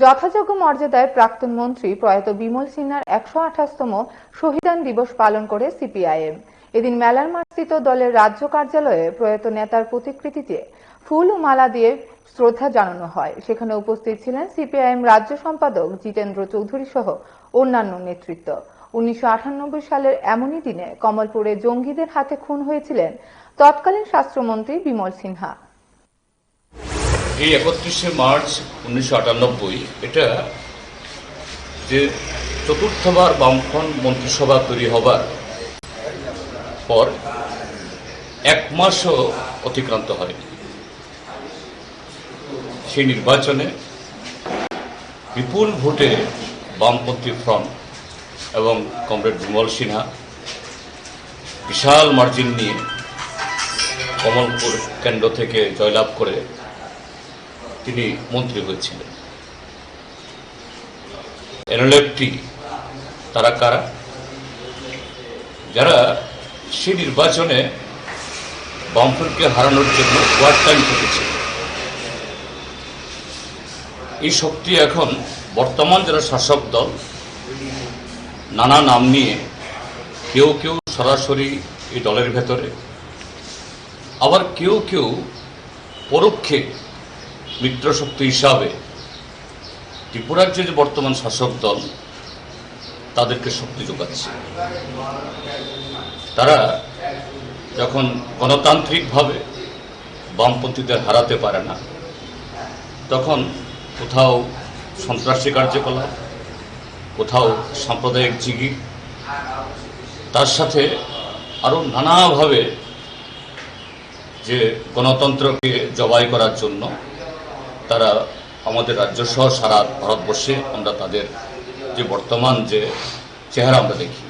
যথাযোগ্য মর্যাদায় প্রাক্তন মন্ত্রী প্রয়াত বিমল সিনহার ১২৮তম শহীদান দিবস পালন করে সিপিআইএম। এদিন মেলার মাঠস্থিত দলের রাজ্য কার্যালয়ে প্রয়াত নেতার প্রতিকৃতিতে ফুল ও মালা দিয়ে শ্রদ্ধা জানানো হয়। সেখানে উপস্থিত ছিলেন সিপিআইএম রাজ্য সম্পাদক জিতেন্দ্র চৌধুরী সহ অন্যান্য নেতৃত্ব। ১৯৯৮ সালের এমনই দিনে কমলপুরে জঙ্গিদের হাতে খুন হয়েছিলেন তৎকালীন স্বাস্থ্যমন্ত্রী বিমল সিনহা। এই ৩১শে মার্চ ১৯৯৮ এটা যে চতুর্থবার বামফ্রন্ট মন্ত্রিসভা তৈরি হবার পর ১ মাসও অতিক্রান্ত হয়নি। সেই নির্বাচনে বিপুল ভোটে বামপন্থী ফ্রন্ট এবং কমরেড বিমল সিনহা বিশাল মার্জিন নিয়ে কমলপুর কেন্দ্র থেকে জয়লাভ করে তিনি মন্ত্রী হয়েছিলেন। এনএলএফটি তারা কারা? যারা সেই নির্বাচনে বামফ্রন্টকে হারানোর জন্য ওয়ার টাইম থেকেছে। এই শক্তি এখন বর্তমান যারা শাসক দল নানা নাম নিয়ে কেউ কেউ সরাসরি এই দলের ভেতরে, আবার কেউ কেউ পরোক্ষে মিত্রশক্তি হিসাবে ত্রিপুরার যে বর্তমান শাসক দল তাদেরকে শক্তি যোগাচ্ছে। তারা যখন গণতান্ত্রিকভাবে বামপন্থীদের হারাতে পারে না, তখন কোথাও সন্ত্রাসী কার্যকলাপ, কোথাও সাম্প্রদায়িক জিগি, তার সাথে আরও নানাভাবে যে গণতন্ত্রকে জবাই করার জন্য তারা আমাদের রাজ্য সহ সারা ভারতবর্ষে আমরা তাদের যে বর্তমান যে চেহারা আমরা দেখি।